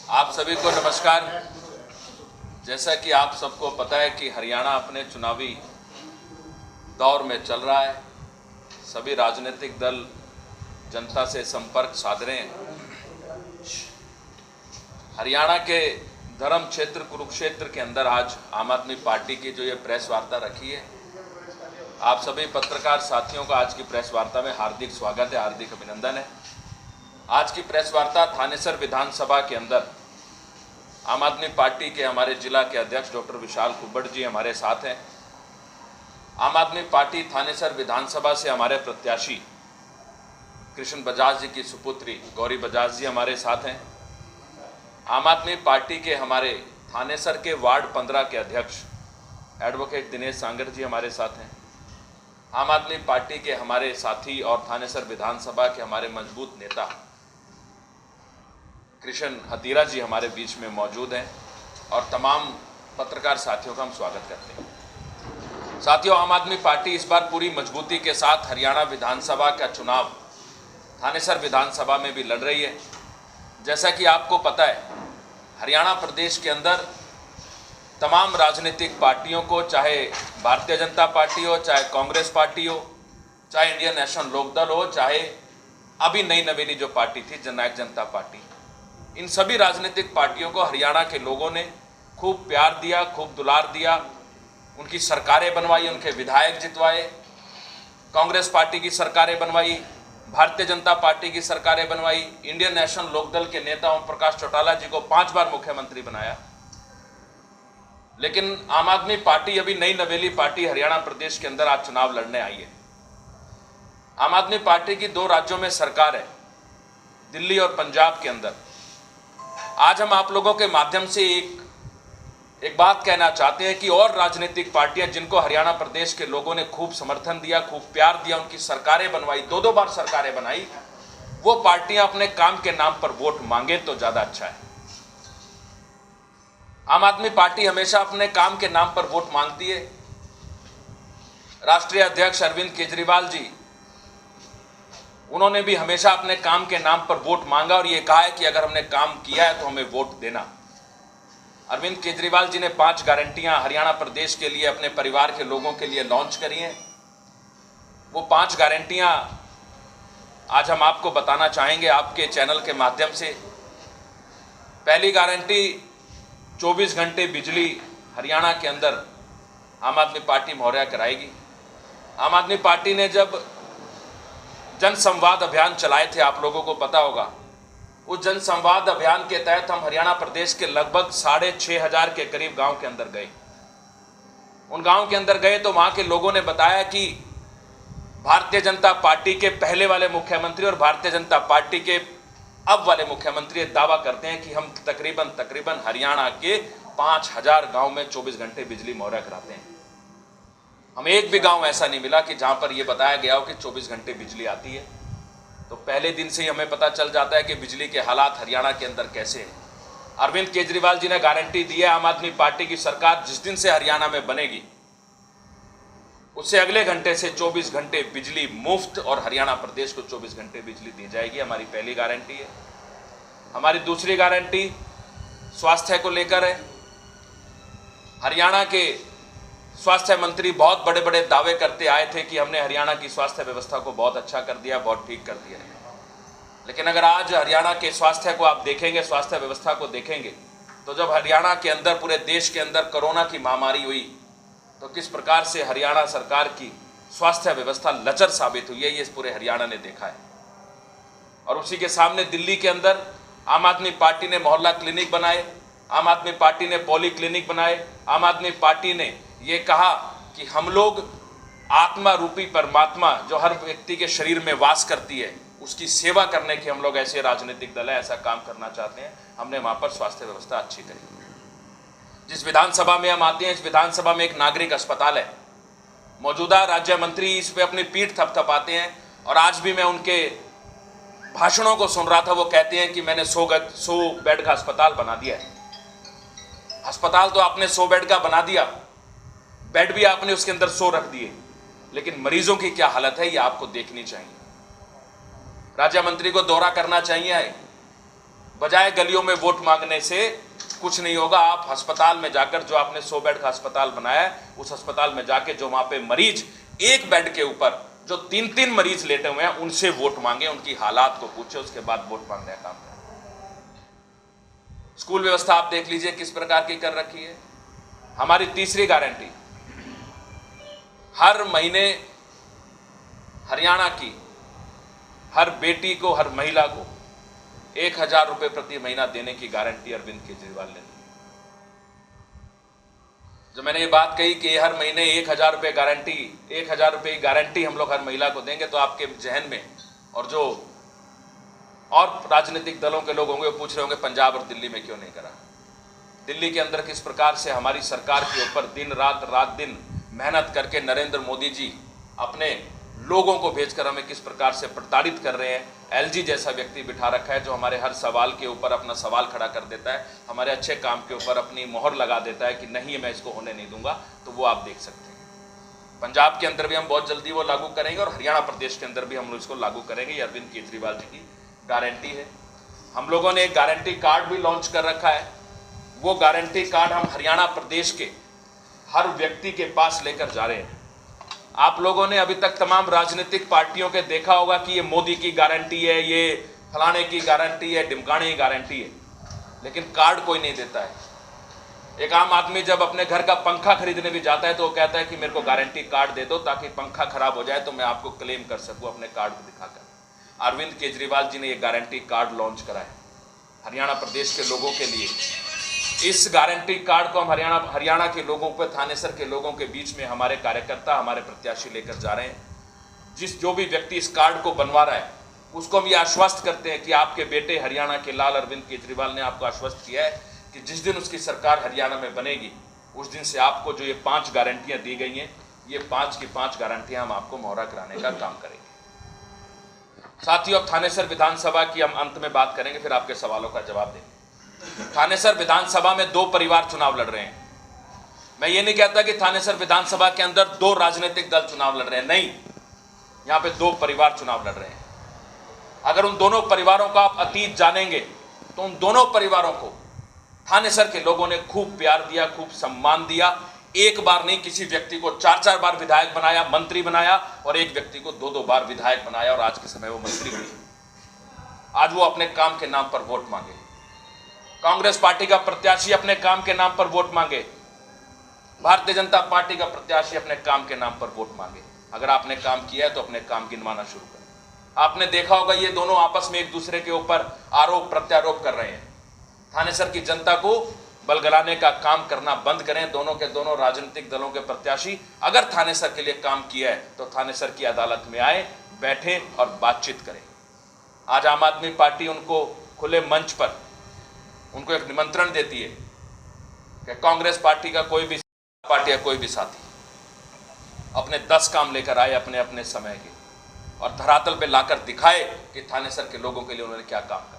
आप सभी को नमस्कार। जैसा कि आप सबको पता है कि हरियाणा अपने चुनावी दौर में चल रहा है। सभी राजनीतिक दल जनता से संपर्क साध रहे हैं। हरियाणा के धर्म क्षेत्र कुरुक्षेत्र के अंदर आज आम आदमी पार्टी की जो ये प्रेस वार्ता रखी है, आप सभी पत्रकार साथियों का आज की प्रेस वार्ता में हार्दिक स्वागत है, हार्दिक अभिनंदन है। आज की प्रेस वार्ता थानेसर विधानसभा के अंदर आम आदमी पार्टी के हमारे जिला के अध्यक्ष डॉक्टर विशाल कुब्बड़ जी हमारे साथ हैं। आम आदमी पार्टी थानेसर विधानसभा से हमारे प्रत्याशी कृष्ण बजाज जी की सुपुत्री गौरी बजाज जी हमारे साथ हैं। आम आदमी पार्टी के हमारे थानेसर के वार्ड 15 के अध्यक्ष एडवोकेट दिनेश सांगर जी हमारे साथ हैं। आम आदमी पार्टी के हमारे साथी और थानेसर विधानसभा के हमारे मजबूत नेता कृष्ण हतीरा जी हमारे बीच में मौजूद हैं और तमाम पत्रकार साथियों का हम स्वागत करते हैं। साथियों, आम आदमी पार्टी इस बार पूरी मजबूती के साथ हरियाणा विधानसभा का चुनाव थानेसर विधानसभा में भी लड़ रही है। जैसा कि आपको पता है, हरियाणा प्रदेश के अंदर तमाम राजनीतिक पार्टियों को, चाहे भारतीय जनता पार्टी हो, चाहे कांग्रेस पार्टी हो, चाहे इंडियन नेशनल लोकदल हो, चाहे अभी नई नवेली जो पार्टी थी जननायक जनता पार्टी, इन सभी राजनीतिक पार्टियों को हरियाणा के लोगों ने खूब प्यार दिया, खूब दुलार दिया, उनकी सरकारें बनवाई, उनके विधायक जितवाए, कांग्रेस पार्टी की सरकारें बनवाई, भारतीय जनता पार्टी की सरकारें बनवाई, इंडियन नेशनल लोकदल के नेता ओम प्रकाश चौटाला जी को 5 बार मुख्यमंत्री बनाया। लेकिन आम आदमी पार्टी अभी नई नवेली पार्टी हरियाणा प्रदेश के अंदर आज चुनाव लड़ने आई है। आम आदमी पार्टी की 2 राज्यों में सरकार है, दिल्ली और पंजाब के अंदर। आज हम आप लोगों के माध्यम से एक बात कहना चाहते हैं कि और राजनीतिक पार्टियां जिनको हरियाणा प्रदेश के लोगों ने खूब समर्थन दिया, खूब प्यार दिया, उनकी सरकारें बनवाई, 2-2 बार सरकारें बनाई, वो पार्टियां अपने काम के नाम पर वोट मांगे तो ज्यादा अच्छा है। आम आदमी पार्टी हमेशा अपने काम के नाम पर वोट मांगती है। राष्ट्रीय अध्यक्ष अरविंद केजरीवाल जी, उन्होंने भी हमेशा अपने काम के नाम पर वोट मांगा और ये कहा है कि अगर हमने काम किया है तो हमें वोट देना। अरविंद केजरीवाल जी ने 5 गारंटियां हरियाणा प्रदेश के लिए, अपने परिवार के लोगों के लिए लॉन्च करी हैं। वो 5 गारंटियां आज हम आपको बताना चाहेंगे आपके चैनल के माध्यम से। पहली गारंटी 24 घंटे बिजली हरियाणा के अंदर आम आदमी पार्टी मुहैया कराएगी। आम आदमी पार्टी ने जब जन संवाद अभियान चलाए थे, आप लोगों को पता होगा, उस जन संवाद अभियान के तहत हम हरियाणा प्रदेश के लगभग 6,500 के करीब गांव के अंदर गए। उन गांव के अंदर गए तो वहां के लोगों ने बताया कि भारतीय जनता पार्टी के पहले वाले मुख्यमंत्री और भारतीय जनता पार्टी के अब वाले मुख्यमंत्री दावा करते हैं कि हम तकरीबन हरियाणा के 5,000 गांव में 24 घंटे बिजली मुहैया कराते हैं। हमें एक भी गांव ऐसा नहीं मिला कि जहां पर यह बताया गया हो कि 24 घंटे बिजली आती है। तो पहले दिन से ही हमें पता चल जाता है कि बिजली के हालात हरियाणा के अंदर कैसे हैं। अरविंद केजरीवाल जी ने गारंटी दी है, आम आदमी पार्टी की सरकार जिस दिन से हरियाणा में बनेगी उससे अगले घंटे से 24 घंटे बिजली मुफ्त और हरियाणा प्रदेश को 24 घंटे बिजली दी जाएगी। हमारी पहली गारंटी है। हमारी दूसरी गारंटी स्वास्थ्य को लेकर है। हरियाणा के स्वास्थ्य मंत्री बहुत बड़े बड़े दावे करते आए थे कि हमने हरियाणा की स्वास्थ्य व्यवस्था को बहुत अच्छा कर दिया, बहुत ठीक कर दिया। लेकिन अगर आज हरियाणा के स्वास्थ्य को आप देखेंगे, स्वास्थ्य व्यवस्था को देखेंगे, तो जब हरियाणा के अंदर, पूरे देश के अंदर कोरोना की महामारी हुई तो किस प्रकार से हरियाणा सरकार की स्वास्थ्य व्यवस्था लचर साबित हुई है, ये पूरे हरियाणा ने देखा है। और उसी के सामने दिल्ली के अंदर आम आदमी पार्टी ने मोहल्ला क्लिनिक बनाए, आम आदमी पार्टी ने पॉली क्लिनिक बनाए। आम आदमी पार्टी ने ये कहा कि हम लोग आत्मा रूपी परमात्मा जो हर व्यक्ति के शरीर में वास करती है, उसकी सेवा करने के हम लोग ऐसे राजनीतिक दल है, ऐसा काम करना चाहते हैं। हमने वहाँ पर स्वास्थ्य व्यवस्था अच्छी करी। जिस विधानसभा में हम आते हैं, इस विधानसभा में एक नागरिक अस्पताल है। मौजूदा राज्य मंत्री इस पे अपनी पीठ थपथपाते हैं और आज भी मैं उनके भाषणों को सुन रहा था। वो कहते हैं कि मैंने 100 बेड का अस्पताल बना दिया है। अस्पताल तो आपने 100 बेड का बना दिया, बेड भी आपने उसके अंदर 100 रख दिए, लेकिन मरीजों की क्या हालत है ये आपको देखनी चाहिए। राज्य मंत्री को दौरा करना चाहिए, बजाय गलियों में वोट मांगने से कुछ नहीं होगा। आप अस्पताल में जाकर, जो आपने 100 बेड का अस्पताल बनाया है, उस अस्पताल में जाके जो वहां पे मरीज एक बेड के ऊपर जो 3-3 मरीज लेटे हुए हैं, उनसे वोट मांगे, उनकी हालात को पूछे, उसके बाद वोट मांगने का काम करें। स्कूल व्यवस्था आप देख लीजिए किस प्रकार की कर रखी है। हमारी तीसरी गारंटी, हर महीने हरियाणा की हर बेटी को, हर महिला को 1000 रुपए प्रति महीना देने की गारंटी अरविंद केजरीवाल ने दी। जब मैंने ये बात कही कि हर महीने 1000 रुपए गारंटी, 1000 रुपए की गारंटी हम लोग हर महिला को देंगे, तो आपके जहन में और जो और राजनीतिक दलों के लोग होंगे वो पूछ रहे होंगे पंजाब और दिल्ली में क्यों नहीं करा। दिल्ली के अंदर किस प्रकार से हमारी सरकार के ऊपर दिन रात दिन मेहनत करके नरेंद्र मोदी जी अपने लोगों को भेजकर हमें किस प्रकार से प्रताड़ित कर रहे हैं। एलजी जैसा व्यक्ति बिठा रखा है जो हमारे हर सवाल के ऊपर अपना सवाल खड़ा कर देता है, हमारे अच्छे काम के ऊपर अपनी मोहर लगा देता है कि नहीं मैं इसको होने नहीं दूंगा। तो वो आप देख सकते हैं। पंजाब के अंदर भी हम बहुत जल्दी वो लागू करेंगे और हरियाणा प्रदेश के अंदर भी हम लोग इसको लागू करेंगे। ये अरविंद केजरीवाल जी की गारंटी है। हम लोगों ने एक गारंटी कार्ड भी लॉन्च कर रखा है। वो गारंटी कार्ड हम हरियाणा प्रदेश के हर व्यक्ति के पास लेकर जा रहे हैं। आप लोगों ने अभी तक तमाम राजनीतिक पार्टियों के देखा होगा कि ये मोदी की गारंटी है, ये फलाने की गारंटी है, ढिमकाने की गारंटी है, लेकिन कार्ड कोई नहीं देता है। एक आम आदमी जब अपने घर का पंखा खरीदने भी जाता है तो वो कहता है कि मेरे को गारंटी कार्ड दे दो ताकि पंखा खराब हो जाए तो मैं आपको क्लेम कर सकूं अपने कार्ड को दिखाकर। अरविंद केजरीवाल जी ने ये गारंटी कार्ड लॉन्च करा है हरियाणा प्रदेश के लोगों के लिए। इस गारंटी कार्ड को हम हरियाणा के लोगों पर, थानेसर के लोगों के बीच में हमारे कार्यकर्ता, हमारे प्रत्याशी लेकर जा रहे हैं। जो भी व्यक्ति इस कार्ड को बनवा रहा है उसको हम ये आश्वस्त करते हैं कि आपके बेटे हरियाणा के लाल अरविंद केजरीवाल ने आपको आश्वस्त किया है कि जिस दिन उसकी सरकार हरियाणा में बनेगी उस दिन से आपको जो ये 5 गारंटियां दी गई हैं, ये 5 की 5 गारंटियां हम आपको मोहरा कराने का काम करेंगे। साथियों, अब थानेसर विधानसभा की हम अंत में बात करेंगे, फिर आपके सवालों का जवाब देंगे। थानेसर विधानसभा में 2 परिवार चुनाव लड़ रहे हैं। मैं ये नहीं कहता कि थानेसर विधानसभा के अंदर 2 राजनीतिक दल चुनाव लड़ रहे हैं, नहीं, यहां पे 2 परिवार चुनाव लड़ रहे हैं। अगर उन दोनों परिवारों का आप अतीत जानेंगे तो उन दोनों परिवारों को थानेसर के लोगों ने खूब प्यार दिया, खूब सम्मान दिया। एक बार नहीं, किसी व्यक्ति को 4-4 बार विधायक बनाया, मंत्री बनाया, और एक व्यक्ति को 2-2 बार विधायक बनाया और आज के समय वो मंत्री हुई। आज वो अपने काम के नाम पर वोट मांगे। कांग्रेस पार्टी का प्रत्याशी अपने काम के नाम पर वोट मांगे, भारतीय जनता पार्टी का प्रत्याशी अपने काम के नाम पर वोट मांगे। अगर आपने काम किया है तो अपने काम गिनवाना शुरू करें। आपने देखा होगा ये दोनों आपस में एक दूसरे के ऊपर आरोप प्रत्यारोप कर रहे हैं। थानेसर की जनता को बलगलाने का काम करना बंद करें। दोनों के दोनों राजनीतिक दलों के प्रत्याशी अगर थानेसर के लिए काम किया है तो थानेसर की अदालत में आए, बैठे और बातचीत करें। आज आम आदमी पार्टी उनको खुले मंच पर उनको एक निमंत्रण देती है कि कांग्रेस पार्टी का कोई भी पार्टी या कोई भी साथी अपने 10 काम लेकर आए अपने अपने समय के और धरातल पे लाकर दिखाए कि थानेसर के लोगों के लिए उन्होंने क्या काम करा।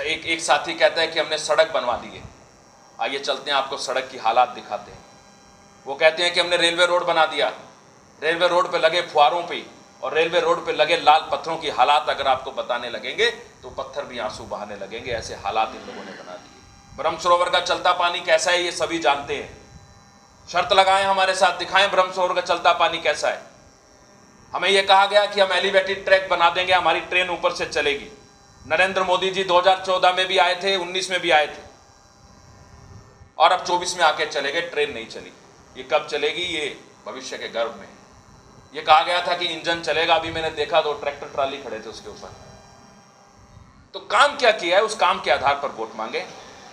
एक साथी कहता है कि हमने सड़क बनवा दी है। आइए चलते हैं, आपको सड़क की हालात दिखाते हैं। वो कहते हैं कि हमने रेलवे रोड बना दिया। रेलवे रोड पे लगे फुहारों पे और रेलवे रोड पे लगे लाल पत्थरों की हालात अगर आपको बताने लगेंगे तो पत्थर भी आंसू बहाने लगेंगे। ऐसे हालात इन लोगों ने बना दिए। ब्रह्म सरोवर का चलता पानी कैसा है ये सभी जानते हैं। शर्त लगाएं, हमारे साथ दिखाएं ब्रह्म सरोवर का चलता पानी कैसा है। हमें यह कहा गया कि हम एलिवेटेड ट्रैक बना देंगे, हमारी ट्रेन ऊपर से चलेगी। नरेंद्र मोदी जी 2014 में भी आए थे, 19 में भी आए थे और अब 24 में आके चले गए, ट्रेन नहीं चली। ये कब चलेगी, ये भविष्य के गर्भ में। ये कहा गया था कि इंजन चलेगा, अभी मैंने देखा 2 ट्रैक्टर ट्राली खड़े थे उसके ऊपर। तो काम क्या किया है, उस काम के आधार पर वोट मांगे।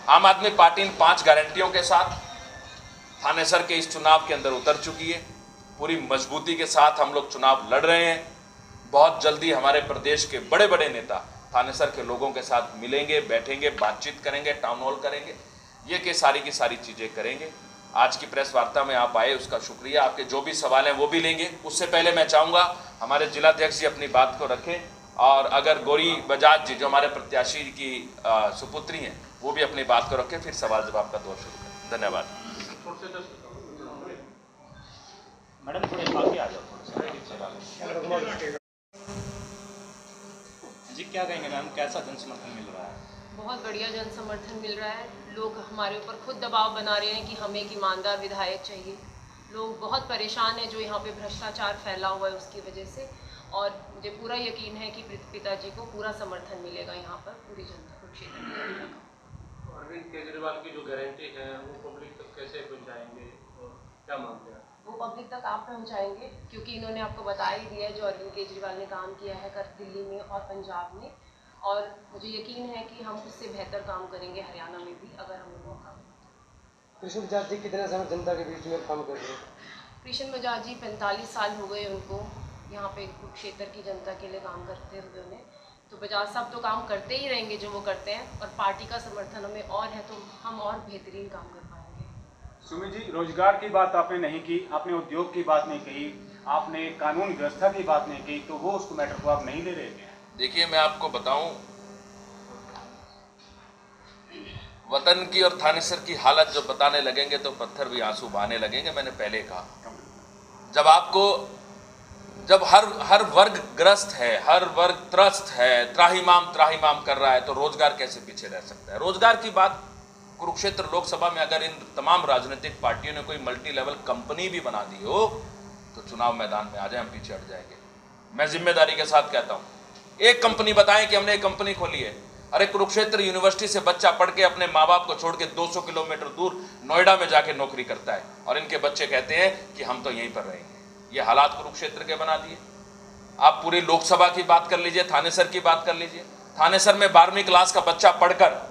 आम आदमी पार्टी इन 5 गारंटियों के साथ थानेसर के इस चुनाव के अंदर उतर चुकी है। पूरी मजबूती के साथ हम लोग चुनाव लड़ रहे हैं। बहुत जल्दी हमारे प्रदेश के बड़े बड़े नेता थानेसर के लोगों के साथ मिलेंगे, बैठेंगे, बातचीत करेंगे, टाउन हॉल करेंगे, ये की सारी चीजें करेंगे। आज की प्रेस वार्ता में आप आए, उसका शुक्रिया। आपके जो भी सवाल हैं वो भी लेंगे। उससे पहले मैं चाहूँगा हमारे जिलाध्यक्ष जी अपनी बात को रखें और अगर गौरी बजाज जी जो हमारे प्रत्याशी की सुपुत्री हैं वो भी अपनी बात को रखें, फिर सवाल जवाब का दौर शुरू करें। धन्यवाद। मैडम थोड़े आगे आ जाओ, थोड़ा सा जी क्या कहेंगे मैम, कैसा जन समर्थन मिल रहा है? बहुत बढ़िया जन समर्थन मिल रहा है। लोग हमारे ऊपर खुद दबाव बना रहे हैं कि हमें एक ईमानदार विधायक चाहिए। लोग बहुत परेशान हैं जो यहाँ पे भ्रष्टाचार फैला हुआ है उसकी वजह से, और मुझे पूरा यकीन है कि पिताजी को पूरा समर्थन मिलेगा यहाँ पर पूरी जनता को, क्षेत्र की जनता को। अरविंद केजरीवाल की जो गारंटी है वो पब्लिक तक कैसे पहुँचाएंगे और क्या मानते हैं? वो पब्लिक तक आप पहुँचाएंगे, क्योंकि इन्होंने आपको बता ही दिया है जो अरविंद केजरीवाल ने काम किया है कर दिल्ली में और पंजाब में, और मुझे यकीन है कि हम उससे बेहतर काम करेंगे हरियाणा में भी अगर हमें मौका मिले। कृष्ण बजाज जी कितने समय जनता के बीच में काम कर रहे हैं? कृष्ण बजाज जी 45 साल हो गए उनको यहाँ पे कुरुक्षेत्र की जनता के लिए काम करते हुए उन्हें, तो बजाज साहब तो काम करते ही रहेंगे जो वो करते हैं, और पार्टी का समर्थन हमें और है तो हम और बेहतरीन काम कर पाएंगे। सुमित जी, रोजगार की बात आपने नहीं की, आपने उद्योग की बात नहीं कही, आपने कानून व्यवस्था की बात नहीं की, तो वो उसको मैटर को आप नहीं ले रहे थे। देखिए मैं आपको बताऊं, वतन की और थानेसर की हालत जब बताने लगेंगे तो पत्थर भी आंसू बहाने लगेंगे। मैंने पहले कहा, जब हर वर्ग ग्रस्त है, हर वर्ग त्रस्त है, त्राहिमाम कर रहा है, तो रोजगार कैसे पीछे रह सकता है? रोजगार की बात कुरुक्षेत्र लोकसभा में अगर इन तमाम राजनीतिक पार्टियों ने कोई मल्टी लेवल कंपनी भी बना दी हो तो चुनाव मैदान में आ जाए, हम पीछे हट जाएंगे। मैं जिम्मेदारी के साथ कहता हूं, एक कंपनी बताएं कि हमने एक कंपनी खोली है। अरे कुरुक्षेत्र यूनिवर्सिटी से बच्चा पढ़ के अपने माँ बाप को छोड़ के 200 किलोमीटर दूर नोएडा में जाके नौकरी करता है, और इनके बच्चे कहते हैं कि हम तो यहीं पर रहेंगे। ये हालात कुरुक्षेत्र के बना दिए। आप पूरी लोकसभा की बात कर लीजिए, थानेसर की बात कर लीजिए। थानेसर में 12वीं क्लास का बच्चा पढ़कर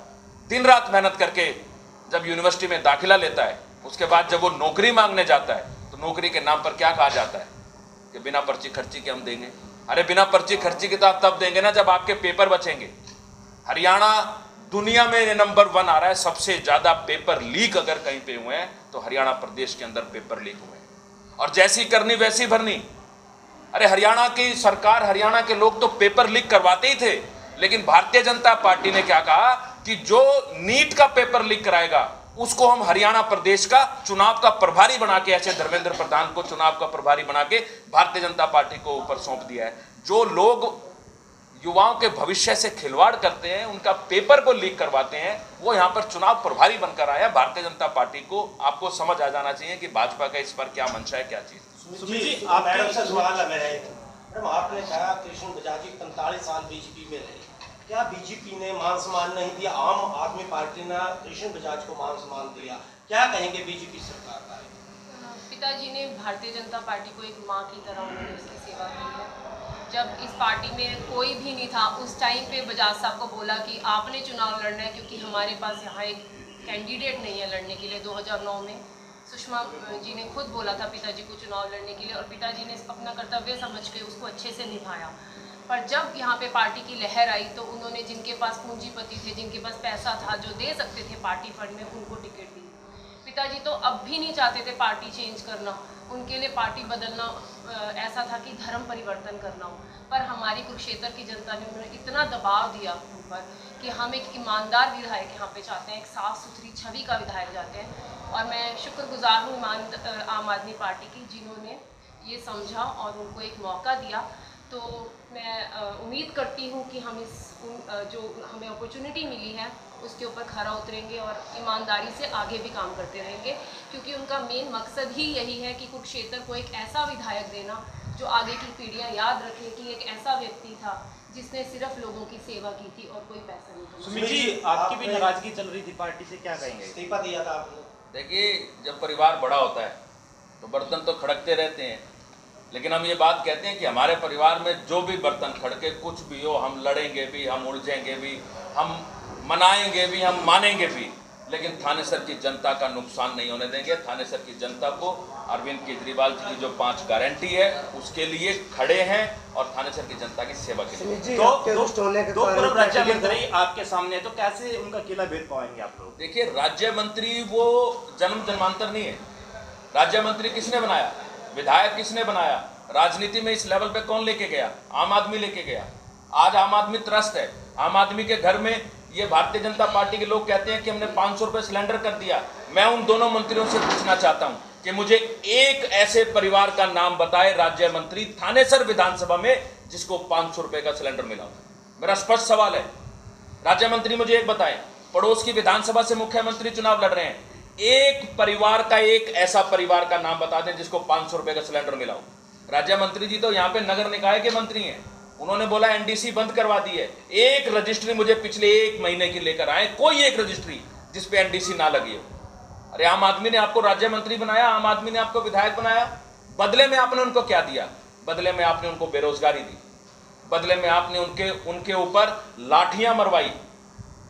दिन रात मेहनत करके जब यूनिवर्सिटी में दाखिला लेता है, उसके बाद जब वो नौकरी मांगने जाता है तो नौकरी के नाम पर क्या कहा जाता है कि बिना पर्ची खर्ची के हम देंगे। अरे बिना पर्ची खर्ची के तब देंगे ना जब आपके पेपर बचेंगे। हरियाणा दुनिया में नंबर 1 आ रहा है, सबसे ज्यादा पेपर लीक अगर कहीं पे हुए हैं तो हरियाणा प्रदेश के अंदर पेपर लीक हुए हैं, और जैसी करनी वैसी भरनी। अरे हरियाणा की सरकार, हरियाणा के लोग तो पेपर लीक करवाते ही थे, लेकिन भारतीय जनता पार्टी ने क्या कहा कि जो नीट का पेपर लीक कराएगा उसको हम हरियाणा प्रदेश का चुनाव का प्रभारी बना के, ऐसे धर्मेंद्र प्रधान को चुनाव का प्रभारी बना के भारतीय जनता पार्टी को ऊपर सौंप दिया है। जो लोग युवाओं के भविष्य से खिलवाड़ करते हैं, उनका पेपर को लीक करवाते हैं, वो यहाँ पर चुनाव प्रभारी बनकर आया। भारतीय जनता पार्टी को आपको समझ आ जाना चाहिए कि भाजपा का इस पर क्या मंशा है, क्या चीज। सुमित जी, मैडम से सवाल है मेरा एक। मैडम आपने कहा कृष्ण बजाज जी 45 साल बीजेपी में रहे, क्या बीजेपी ने मान सम्मान नहीं दिया? आम आदमी पार्टी ने कृष्ण बजाज को मान सम्मान दिया, क्या कहेंगे बीजेपी सरकार का? पिताजी ने भारतीय जनता पार्टी को एक माँ की तरह उन्होंने उसकी सेवा की है। जब इस पार्टी में कोई भी नहीं था उस टाइम पे बजाज साहब को बोला कि आपने चुनाव लड़ना है, क्योंकि हमारे पास यहाँ एक कैंडिडेट नहीं है लड़ने के लिए। 2009 में सुषमा जी ने खुद बोला था पिताजी को चुनाव लड़ने के लिए, और पिताजी ने अपना कर्तव्य समझ के उसको अच्छे से निभाया। पर जब यहाँ पे पार्टी की लहर आई तो उन्होंने जिनके पास पूंजीपति थे, जिनके पास पैसा था, जो दे सकते थे पार्टी फंड में, उनको टिकट दी। पिताजी तो अब भी नहीं चाहते थे पार्टी चेंज करना, उनके लिए पार्टी बदलना ऐसा था कि धर्म परिवर्तन करना हो। पर हमारी कुरुक्षेत्र की जनता ने उन्होंने इतना दबाव दिया उन पर कि हम एक ईमानदार विधायक यहाँ पे चाहते हैं, एक साफ़ सुथरी छवि का विधायक चाहते हैं। और मैं शुक्रगुजार हूँ आम आदमी पार्टी की, जिन्होंने ये समझा और उनको एक मौका दिया। तो मैं उम्मीद करती हूँ कि हम जो हमें अपॉर्चुनिटी मिली है उसके ऊपर खरा उतरेंगे और ईमानदारी से आगे भी काम करते रहेंगे, क्योंकि उनका मेन मकसद ही यही है कि कुरुक्षेत्र को एक ऐसा विधायक देना जो आगे की पीढ़ियां याद रखें कि एक ऐसा व्यक्ति था जिसने सिर्फ लोगों की सेवा की थी और कोई पैसा नहीं था। सुमित जी, आपकी भी नाराजगी चल रही थी पार्टी से, क्या कहेंगे? इस्तीफा दिया था आपने। देखिए, जब परिवार बड़ा होता है तो बर्तन तो खड़कते रहते हैं, लेकिन हम ये बात कहते हैं कि हमारे परिवार में जो भी बर्तन खड़के, कुछ भी हो, हम लड़ेंगे भी, हम उलझेंगे भी, हम मनाएंगे भी, हम मानेंगे भी, लेकिन थानेसर की जनता का नुकसान नहीं होने देंगे। थानेसर की जनता को अरविंद केजरीवाल जी की जो 5 गारंटी है उसके लिए खड़े हैं और थानेसर की जनता की सेवा के लिए। दो पूर्व राज्य मंत्री आपके सामने, तो कैसे उनका किला भेद पाएंगे आप लोग? देखिए, राज्य मंत्री वो जन्म जन्मांतर नहीं है। राज्य मंत्री किसने बनाया? विधायक किसने बनाया? राजनीति में इस लेवल पे कौन लेके गया? आम आदमी लेके गया। आज आम आदमी त्रस्त है। आम आदमी के घर में ये भारतीय जनता पार्टी के लोग कहते हैं कि हमने 500 रुपये सिलेंडर कर दिया। मैं उन दोनों मंत्रियों से पूछना चाहता हूं कि मुझे एक ऐसे परिवार का नाम बताए राज्य मंत्री थानेसर विधानसभा में जिसको 500 रुपये का सिलेंडर मिला। मेरा स्पष्ट सवाल है, राज्य मंत्री मुझे एक बताएं, पड़ोस की विधानसभा से मुख्यमंत्री चुनाव लड़ रहे हैं, एक परिवार का, एक ऐसा परिवार का नाम बता दें जिसको 500 रुपए का सिलेंडर मिला हो। राज्य मंत्री जी तो यहाँ पे नगर निकाय के मंत्री हैं, उन्होंने बोला एनडीसी बंद करवा दी है। एक रजिस्ट्री मुझे पिछले 1 महीने की लेकर आए, कोई एक रजिस्ट्री जिसपे एनडीसी ना लगी हो। अरे आम आदमी ने आपको राज्य मंत्री बनाया, आम आदमी ने आपको विधायक बनाया, बदले में आपने उनको क्या दिया? बदले में आपने उनको बेरोजगारी दी, बदले में आपने उनके ऊपर लाठियां मरवाई।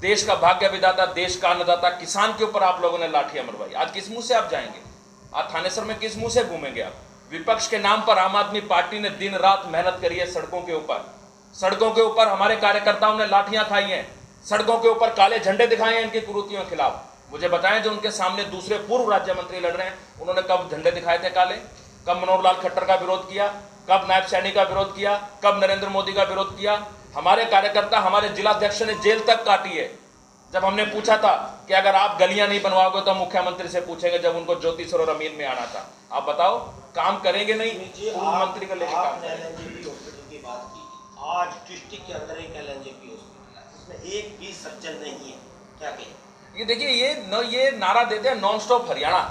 देश का भाग्य विधाता, देश का अन्नदाता किसान के ऊपर आप लोगों ने लाठियां मरवाई। आज किस मुंह से आप जाएंगे? आज थानेसर में किस मुंह से घूमेंगे आप? विपक्ष के नाम पर आम आदमी पार्टी ने दिन रात मेहनत करी है सड़कों के ऊपर। सड़कों के ऊपर हमारे कार्यकर्ताओं ने लाठियां खाई हैं, सड़कों के ऊपर काले झंडे दिखाए हैं इनकी कुरीतियों के खिलाफ। मुझे बताएं, जो उनके सामने दूसरे पूर्व राज्य मंत्री लड़ रहे हैं, उन्होंने कब झंडे दिखाए थे काले? कब मनोहर लाल खट्टर का विरोध किया? कब नायब सैनी का विरोध किया? कब नरेंद्र मोदी का विरोध किया? हमारे कार्यकर्ता, हमारे जिलाध्यक्ष ने जेल तक काटी है जब हमने पूछा था कि अगर आप गलियां नहीं बनवाओगे तो मुख्यमंत्री से पूछेंगे, जब उनको ज्योति सर और अमीन में आना था। आप बताओ, काम करेंगे नहीं? मुख्यमंत्री का लेकर काम एलएनजेपी हॉस्पिटल की बात की, आज डिस्ट्रिक्ट के अंदर एक एलएनजेपी हॉस्पिटल है, उसमें एक भी सज्जन नहीं है, क्या कहें? ये देखिए, ये नारा देते हैं नॉन स्टॉप हरियाणा।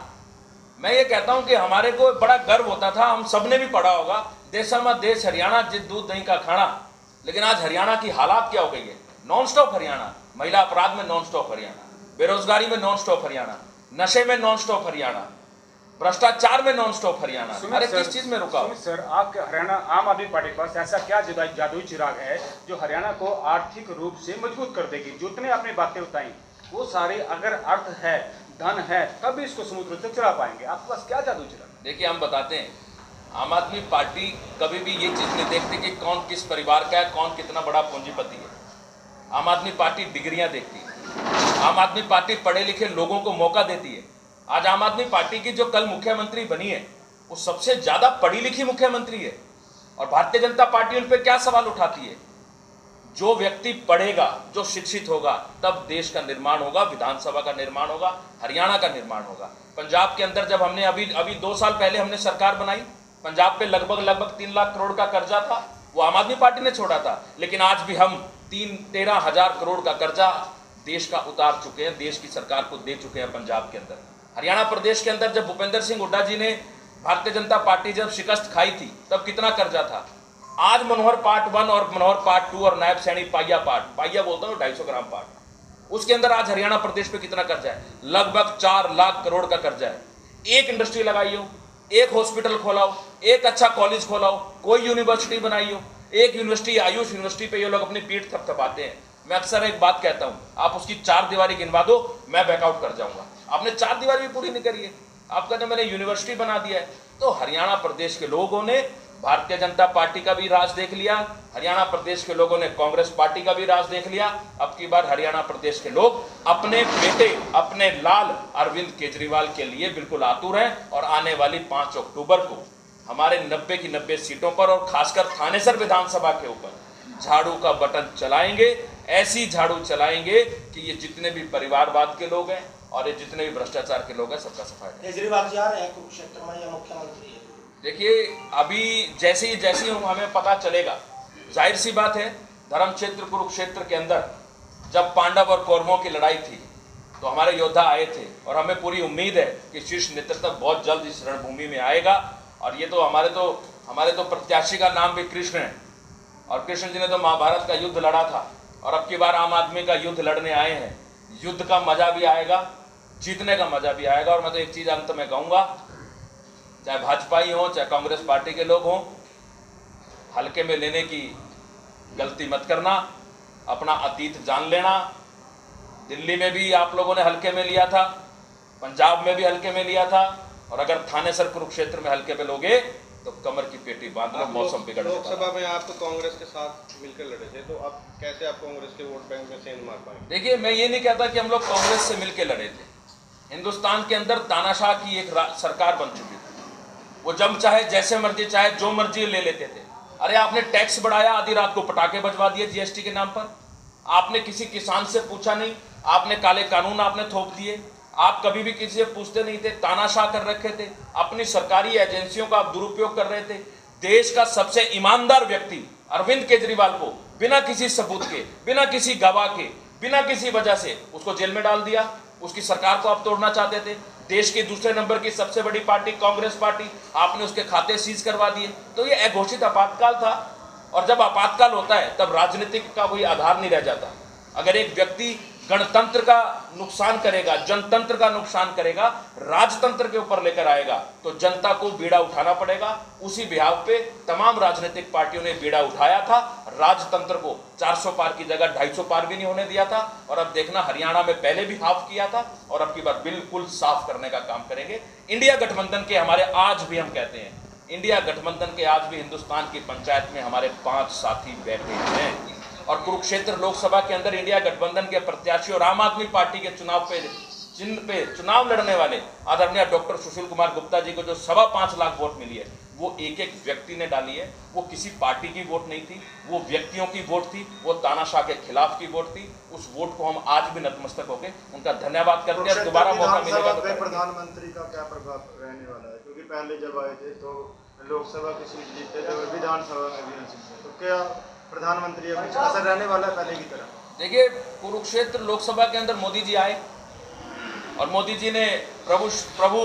मैं ये कहता हूं कि हमारे को बड़ा गर्व होता था, हम सबने भी पढ़ा होगा, देशमा देश हरियाणा जिस दूध दही का खाना। लेकिन आज हरियाणा की हालात क्या हो गई है? Non stop Haryana. महिला अपराध में नॉन स्टॉप हरियाणा, बेरोजगारी में नॉन स्टॉप हरियाणा, नशे में नॉन स्टॉप हरियाणा, भ्रष्टाचार में नॉन स्टॉप हरियाणा। अरे किस चीज में रुका? सर, आपके हरियाणा आम आदमी पार्टी के पास ऐसा क्या जादुई चिराग है जो हरियाणा को आर्थिक रूप से मजबूत कर देगी? जितने आपने बातें बताई वो सारे अगर अर्थ है, धन है, तब भी इसको समुद्र तक चला पाएंगे। आपके पास क्या जादुई चिराग? देखिए, हम बताते हैं, आम आदमी पार्टी कभी भी ये चीज नहीं देखती कि कौन किस परिवार का है, कौन कितना बड़ा पूंजीपति है। आम आदमी पार्टी डिग्रियां देखती है, आम आदमी पार्टी पढ़े लिखे लोगों को मौका देती है। आज आम आदमी पार्टी की जो कल मुख्यमंत्री बनी है वो सबसे ज्यादा पढ़ी लिखी मुख्यमंत्री है। और भारतीय जनता पार्टी उन पर क्या सवाल उठाती है? जो व्यक्ति पढ़ेगा, जो शिक्षित होगा, तब देश का निर्माण होगा, विधानसभा का निर्माण होगा, हरियाणा का निर्माण होगा। पंजाब के अंदर जब हमने अभी 2 साल पहले हमने सरकार बनाई, पंजाब पे लगभग 3 लाख करोड़ का कर्जा था, वो आम आदमी पार्टी ने छोड़ा था। लेकिन आज भी हम 13 हजार करोड़ का कर्जा देश का उतार चुके हैं, देश की सरकार को दे चुके हैं पंजाब के अंदर। हरियाणा प्रदेश के अंदर जब भूपेंद्र सिंह हुड्डा जी ने, भारतीय जनता पार्टी जब शिकस्त खाई थी, तब कितना कर्जा था? आज मनोहर पार्ट 1 और मनोहर पार्ट 2 और नायब सैनी पाइया बोलता हूँ 250 ग्राम पार्ट, उसके अंदर आज हरियाणा प्रदेश पे कितना कर्जा है? लगभग 4 लाख करोड़ का कर्जा है। एक इंडस्ट्री लगाई हो, एक हॉस्पिटल खोलाओ, एक अच्छा कॉलेज खोलाओ, कोई यूनिवर्सिटी बनाई हो, एक यूनिवर्सिटी, आयुष यूनिवर्सिटी पे ये लोग अपनी पीठ थपथपाते हैं। मैं अक्सर एक बात कहता हूं, आप उसकी 4 दीवारी गिनवा दो, मैं बैकआउट कर जाऊंगा। आपने 4 दीवारी भी पूरी नहीं करी है, आप कहते मैंने यूनिवर्सिटी बना दिया है। तो हरियाणा प्रदेश के लोगों ने भारतीय जनता पार्टी का भी राज देख लिया, हरियाणा प्रदेश के लोगों ने कांग्रेस पार्टी का भी राज देख लिया। अब की बार हरियाणा प्रदेश के लोग अपने बेटे, अपने लाल अरविंद केजरीवाल के लिए बिल्कुल आतुर हैं। और आने वाली 5 अक्टूबर को हमारे 90 की 90 सीटों पर, और खासकर थानेसर विधानसभा के ऊपर झाड़ू का बटन चलाएंगे। ऐसी झाड़ू चलाएंगे कि ये जितने भी परिवारवाद के लोग हैं और ये जितने भी भ्रष्टाचार के लोग हैं, सबका सफाया। केजरीवाल जी आ रहे हैं कुरुक्षेत्र में या मुख्यमंत्री है? देखिए, अभी जैसे ही हमें पता चलेगा, जाहिर सी बात है, धर्म क्षेत्र कुरुक्षेत्र के अंदर जब पांडव और कौरवों की लड़ाई थी तो हमारे योद्धा आए थे, और हमें पूरी उम्मीद है कि शीर्ष नेतृत्व बहुत जल्द इस रणभूमि में आएगा। और ये तो हमारे तो प्रत्याशी का नाम भी कृष्ण है, और कृष्ण जी ने तो महाभारत का युद्ध लड़ा था, और अब की बार आम आदमी का युद्ध लड़ने आए हैं। युद्ध का मजा भी आएगा, जीतने का मजा भी आएगा। और मैं तो एक चीज अंत में कहूंगा, चाहे भाजपा ही हो, चाहे कांग्रेस पार्टी के लोग हों, हल्के में लेने की गलती मत करना, अपना अतीत जान लेना। दिल्ली में भी आप लोगों ने हल्के में लिया था, पंजाब में भी हल्के में लिया था, और अगर थानेसर कुरुक्षेत्र में हल्के पे लोगे तो कमर की पेटी बांध लो, मौसम बिगड़ जाएगा। लोकसभा में आप तो कांग्रेस के साथ मिलकर लड़े थे, तो अब कैसे आप कांग्रेस के वोट बैंक में सेंध मार पाएंगे? देखिए, मैं ये नहीं कहता कि हम लोग कांग्रेस से मिलकर लड़े थे। हिंदुस्तान के अंदर तानाशाह की एक सरकार बन चुकी थी, वो जब चाहे जैसे मर्जी चाहे जो मर्जी ले लेते थे। अरे आपने टैक्स बढ़ाया, आधी रात को पटाखे बजवा दिए जीएसटी के नाम पर, आपने किसी किसान से पूछा नहीं, आपने काले कानून आपने थोप दिए, आप कभी भी किसी से पूछते नहीं थे, तानाशाह कर रखे थे, अपनी सरकारी एजेंसियों का आप दुरुपयोग कर रहे थे। देश का सबसे ईमानदार व्यक्ति अरविंद केजरीवाल को बिना किसी सबूत के, बिना किसी गवाह के, बिना किसी वजह से उसको जेल में डाल दिया। उसकी सरकार को आप तोड़ना चाहते थे। देश के दूसरे नंबर की सबसे बड़ी पार्टी कांग्रेस पार्टी, आपने उसके खाते सीज करवा दिए। तो ये अघोषित आपातकाल था, और जब आपातकाल होता है तब राजनीतिक का कोई आधार नहीं रह जाता। अगर एक व्यक्ति गणतंत्र का नुकसान करेगा, जनतंत्र का नुकसान करेगा, राजतंत्र के ऊपर लेकर आएगा, तो जनता को बीड़ा उठाना पड़ेगा। उसी बिहाव पे तमाम राजनीतिक पार्टियों ने बीड़ा उठाया था। राजतंत्र को 400 पार की जगह 250 पार भी नहीं होने दिया था। और अब देखना, हरियाणा में पहले भी हाफ किया था और अब की बार बिल्कुल साफ करने का काम करेंगे। इंडिया गठबंधन के हमारे, आज भी हम कहते हैं, इंडिया गठबंधन के आज भी हिंदुस्तान की पंचायत में हमारे 5 साथी बैठे हैं। और कुरुक्षेत्र लोकसभा के अंदर इंडिया गठबंधन के प्रत्याशी और आम आदमी पार्टी के चुनाव पे चिन्ह पे चुनाव लड़ने वाले आदरणीय डॉक्टर सुशील कुमार गुप्ता जी को जो 5.25 लाख वोट मिली है, वो एक एक व्यक्ति ने डाली है। वो किसी पार्टी की वोट नहीं थी, वो व्यक्तियों की वोट थी, वो तानाशाह के खिलाफ की वोट थी। उस वोट को हम आज भी नतमस्तक होकर उनका धन्यवाद करते हैं। दोबारा मौका मिलेगा तो प्रधानमंत्री का क्या प्रभाव रहने वाला है, क्योंकि पहले जब आए थे तो लोकसभा की सीट जीते थे और विधानसभा में भी जीते, तो क्या प्रधानमंत्री अब कुछ असर रहने वाला है पहले की तरह? देखिए, कुरुक्षेत्र लोकसभा के अंदर मोदी जी आए और मोदी जी ने प्रभु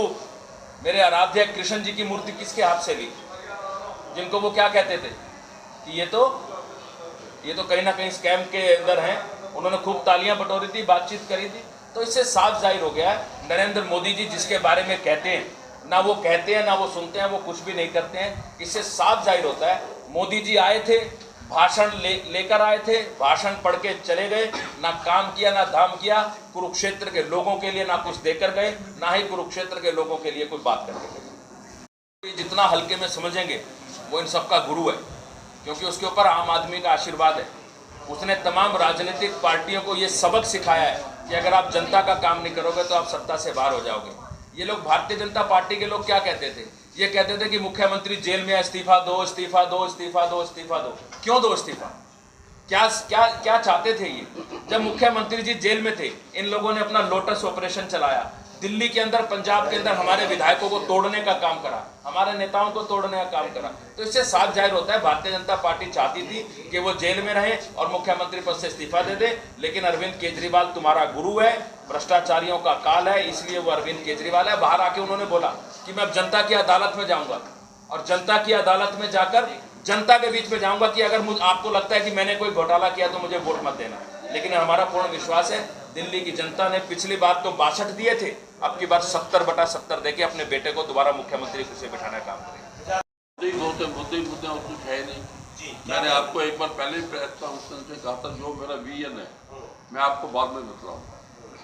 मेरे आराध्य कृष्ण जी की मूर्ति किसके हाथ से ली, जिनको वो क्या कहते थे कि ये तो कहीं ना कहीं स्कैम के अंदर हैं। उन्होंने खूब तालियां बटोरी थी, बातचीत करी थी। तो इससे साफ जाहिर हो गया है, नरेंद्र मोदी जी जिसके बारे में कहते हैं, ना वो कहते हैं ना वो सुनते हैं, वो कुछ भी नहीं करते हैं। इससे साफ जाहिर होता है, मोदी जी आए थे, भाषण लेकर आए थे, भाषण पढ़ के चले गए, ना काम किया ना धाम किया। कुरुक्षेत्र के लोगों के लिए ना कुछ देकर गए, ना ही कुरुक्षेत्र के लोगों के लिए कोई बात करके गए। जितना हल्के में समझेंगे वो इन सबका गुरु है, क्योंकि उसके ऊपर आम आदमी का आशीर्वाद है। उसने तमाम राजनीतिक पार्टियों को ये सबक सिखाया है कि अगर आप जनता का काम नहीं करोगे तो आप सत्ता से बाहर हो जाओगे। ये लोग, भारतीय जनता पार्टी के लोग क्या कहते थे? ये कहते थे कि मुख्यमंत्री जेल में, इस्तीफा दो, इस्तीफा दो, इस्तीफा दो, इस्तीफा दो। क्यों दो इस्तीफा? क्या चाहते थे ये? जब मुख्यमंत्री जी जेल में थे, इन लोगों ने अपना लोटस ऑपरेशन चलाया, दिल्ली के अंदर, पंजाब के अंदर हमारे विधायकों को तोड़ने का काम करा, हमारे नेताओं को तोड़ने का काम करा। तो इससे साफ जाहिर होता है, भारतीय जनता पार्टी चाहती थी कि वो जेल में रहे और मुख्यमंत्री पद से इस्तीफा दे दे। लेकिन अरविंद केजरीवाल तुम्हारा गुरु है, भ्रष्टाचारियों का काल है, इसलिए वो अरविंद केजरीवाल है। बाहर आके उन्होंने बोला कि मैं अब जनता की अदालत में जाऊंगा और जनता की अदालत में जाकर जनता के बीच में जाऊंगा कि अगर आपको लगता है कि मैंने कोई घोटाला किया तो मुझे वोट मत देना। लेकिन हमारा पूर्ण विश्वास है, दिल्ली की जनता ने पिछली बार तो 62 दिए थे, अब की बार 70/70 देके अपने बेटे को दोबारा मुख्यमंत्री कुर्सी बैठाने का काम करेंगे। मुद्दे और कुछ है नहीं। मैंने आपको एक बार पहले प्रेस कॉन्फ्रेंस में कहा था, जो मेरा विजन है मैं आपको बाद में बतलाऊंगा।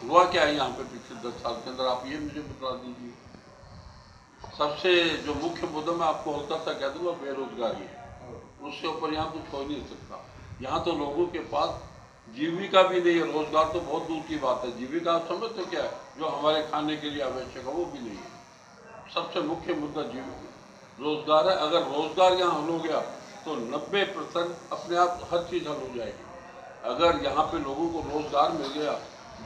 हुआ क्या है यहाँ पे पिछले 10 साल के अंदर, आप ये मुझे बता दीजिए। सबसे जो मुख्य मुद्दा मैं आपको होता था कह दूँगा, बेरोजगारी है। उससे ऊपर यहाँ कुछ हो नहीं सकता। यहाँ तो लोगों के पास जीविका भी नहीं है, रोजगार तो बहुत दूर की बात है। जीविका आप समझते हो क्या है? जो हमारे खाने के लिए आवश्यक है वो भी नहीं है। सबसे मुख्य मुद्दा रोजगार है। अगर रोजगार यहाँ हल हो गया तो 90% अपने आप हर चीज़ हल हो जाएगी। अगर यहाँ पे लोगों को रोजगार मिल गया,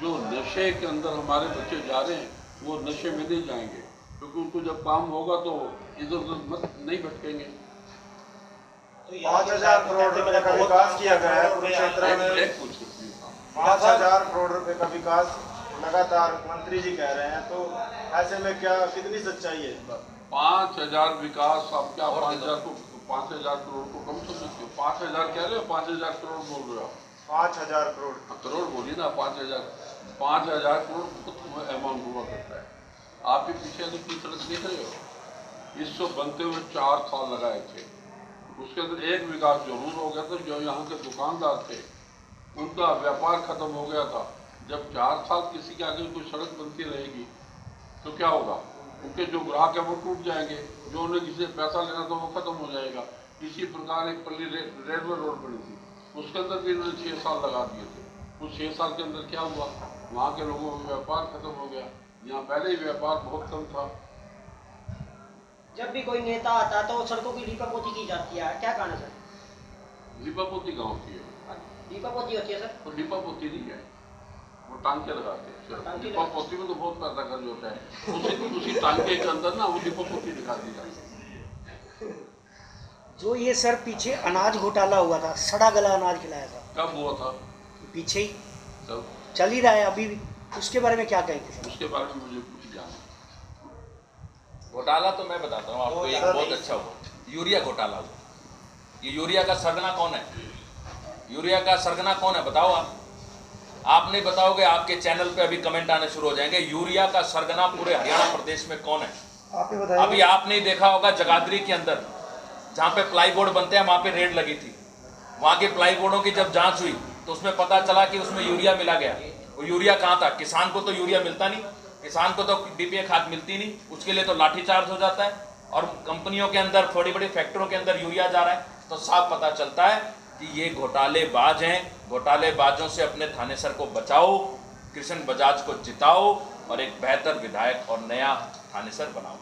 जो नशे के अंदर हमारे बच्चे जा रहे हैं वो नशे में नहीं जाएंगे, क्योंकि उनको जब काम होगा तो इधर उधर नहीं भटकेंगे। 5,000 करोड़ रुपए का विकास किया गया है कुरुक्षेत्र में। 5,000 करोड़ रुपए का विकास लगातार मंत्री जी कह रहे हैं, तो ऐसे में क्या, कितनी सच्चाई है? 5,000 विकास, आप क्या 5,000 करोड़ को कम समझते हो? 5,000 कह रहे हो, 5,000 करोड़ बोल रहे हो? 5,000 करोड़ करोड़ बोलिए ना। 5,000 करोड़ अमाउंट हुआ करता है। आप भी पीछे की सड़क देख रहे हो, इसको बनते हुए 4 साल लगाए थे। उसके अंदर एक विकास जरूर हो गया था, जो यहाँ के दुकानदार थे उनका व्यापार खत्म हो गया था। जब 4 साल किसी के आगे कोई सड़क बनती रहेगी तो क्या होगा? उनके जो ग्राहक है वो टूट जाएंगे, जो उन्हें किसी से पैसा लेना था वो खत्म हो जाएगा। इसी प्रकार एक पल्ली रेलवे रोड बनी थी, उसके अंदर भी इन्होंने 6 साल लगा दिए थे। उस 6 साल के अंदर क्या हुआ? वहाँ के लोगों का व्यापार खत्म हो गया। यहाँ पहले ही व्यापार बहुत कम था। जब भी कोई नेता आता है तो सड़कों की लीपापोती की जाती है, क्या कारण है सर? लीपापोती गाँव की है। लीपापोती होती है सर? तो लीपापोती नहीं है, वो टांके लगाते हैं। लीपापोती में तो बहुत पैसा खर्च होता है। उसी टांके के अंदर ना वो लीपापोती दिखा दी जाती है। जो ये सर पीछे अनाज घोटाला हुआ था, सड़ा गला अनाज खिलाया था, कब हुआ था? पीछे ही तब चल ही रहा है अभी भी, उसके बारे में क्या कहेंगे सर? उसके बारे में मुझे कुछ जाना। घोटाला तो मैं बताता हूँ आपको, एक बहुत अच्छा हुआ, यूरिया घोटाला हुआ। ये यूरिया का सरगना कौन है? यूरिया का सरगना कौन है बताओ आप नहीं बताओगे, आपके चैनल पे अभी कमेंट आने शुरू हो जाएंगे। यूरिया का सरगना पूरे हरियाणा प्रदेश में कौन है? आप ही बताइए। अभी आपने ही देखा होगा जगाधरी के अंदर जहाँ पे प्लाईबोर्ड बनते हैं वहां पे रेड लगी थी, वहां के प्लाईबोर्डों की जब जांच हुई तो उसमें पता चला कि उसमें यूरिया मिला गया। वो यूरिया कहाँ था? किसान को तो यूरिया मिलता नहीं, किसान को तो डीपीए खाद मिलती नहीं, उसके लिए तो लाठीचार्ज हो जाता है, और कंपनियों के अंदर, बड़ी बड़ी फैक्ट्रियों के अंदर यूरिया जा रहा है। तो साफ पता चलता है कि ये घोटालेबाज हैं। घोटालेबाजों से अपने थानेसर को बचाओ, कृष्ण बजाज को जिताओ और एक बेहतर विधायक और नया थानेसर बनाओ।